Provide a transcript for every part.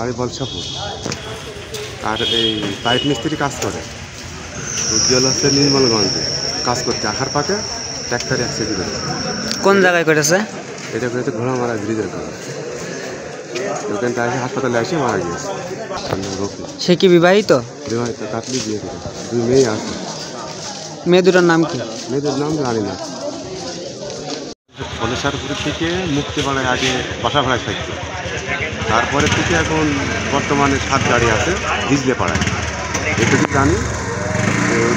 বাড়ি বলসাপুর। আর এই পাইপ মিস্ত্রি কাজ করে। উজ্জ্বল হচ্ছে নির্মলগঞ্জে কাজ করতে, আখার পাকে ট্র্যাক্টরে অ্যাক্সিডেন্ট হয়েছে। কোন জায়গায় করেছে? এটা করেছে ঘোড়ামারা ব্রিজের কাজ। ওখানটা এসে হাসপাতালে এসে মারা গিয়েছে। সে কি বিবাহিত? বিবাহিত, কাটলি বিয়ে করেছে, 2 মেয়ে আছে। মেয়ে দুটার নাম কি? মেয়েদের নাম জানি না। ফলেশ্বরপুর থেকে মুক্তিপাড়ায় আগে বাসা ভাড়ায় থাকতো, তারপরে থেকে এখন বর্তমানে 7 গাড়ি আছে ভিজলে পাড়ায়। এটুকু জানি।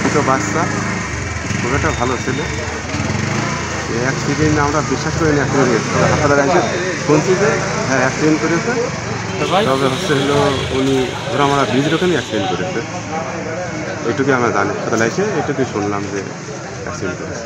দুটো বাচ্চা, খুব একটা ভালো ছেলে। অ্যাক্সিডেন্ট আমরা বিশ্বাস করি না, অ্যাক্সিডেন্ট হয়েছে। হাসপাতালে এসে শুনছি যে হ্যাঁ অ্যাক্সিডেন্ট করেছে, তবে হচ্ছে হলো উনি ঘোড়ামারা ব্রিজের ওখানে অ্যাক্সিডেন্ট করেছে। এটুকুই আমরা জানি, হাসপাতালে এসে এটুকুই শুনলাম যে অ্যাক্সিডেন্ট করেছে।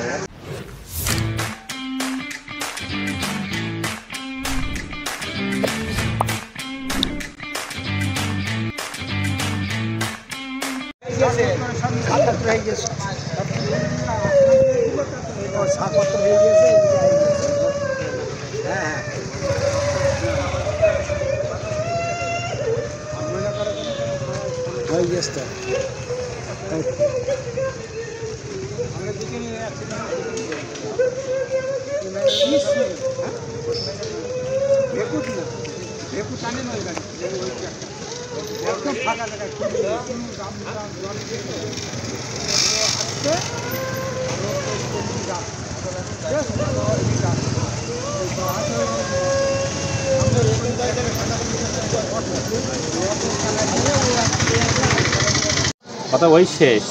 কথা ওই শেষ,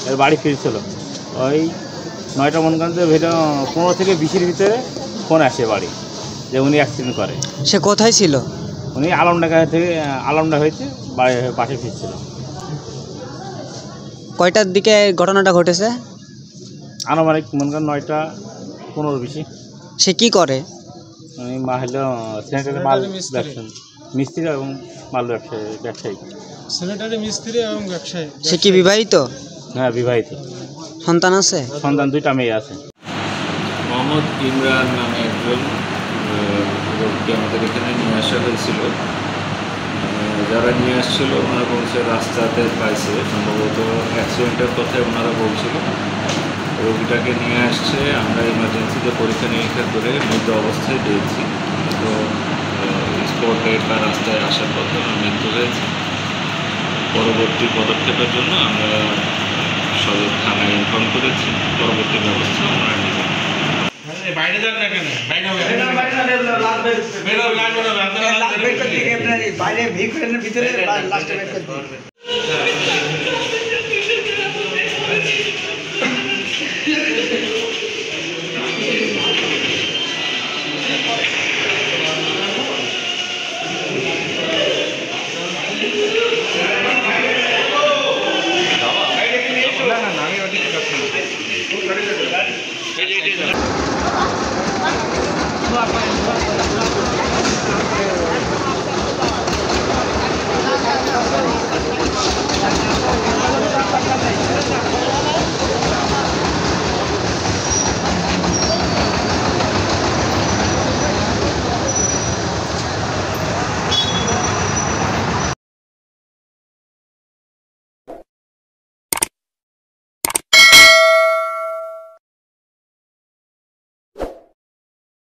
এর বাড়ি ফিরছিল ওই 9টা মনগঞ্জের ভিতরে 15 থেকে 20-এর ভিতরে ফোন আসে বাড়ি যে উনি অ্যাক্সিডেন্ট করে। সে কোথায় ছিল? উনি আলমডাঙ্গা থেকে আলমডাঙ্গা হয়েছে বাসে ফিরছিল। কয়টার দিকে ঘটনাটা ঘটেছে? আনুমানিক মনগঞ্জ 9টা 15-20। সে কি করে? উনি হলো স্যানিটারি মাল ব্যবসায়ী, মিস্ত্রি এবং মাল ব্যবসায়ী। স্যানিটারি মিস্ত্রি এবং ব্যবসায়ী। সে কি বিবাহিত? হ্যাঁ, বিবাহিত। সন্তান আছে? সন্তান 2টা মেয়ে আছে। মোহাম্মদ ইমরান নামে একজন রোগীকে আমাদের এখানে নিয়ে আসা হয়েছিল। যারা নিয়ে আসছিল ওনারা বলছে রাস্তাতে পাইছে, সম্ভবত অ্যাক্সিডেন্টের কথায় ওনারা বলছিল। রোগীটাকে নিয়ে আসছে, আমরা ইমার্জেন্সিতে পরীক্ষা নিরীক্ষা করে মৃত অবস্থায় দিয়েছি। তো স্পটে বা রাস্তায় আসার পথে মৃত্যু হয়েছে। পরবর্তী পদক্ষেপের জন্য আমরা সদর থানায় ইনফর্ম করেছি। পরবর্তী ব্যবস্থা আমরা নিব। বাইরে যান না কেন? বাইরে ভিতরে লাস্টে বের করতে না, আমি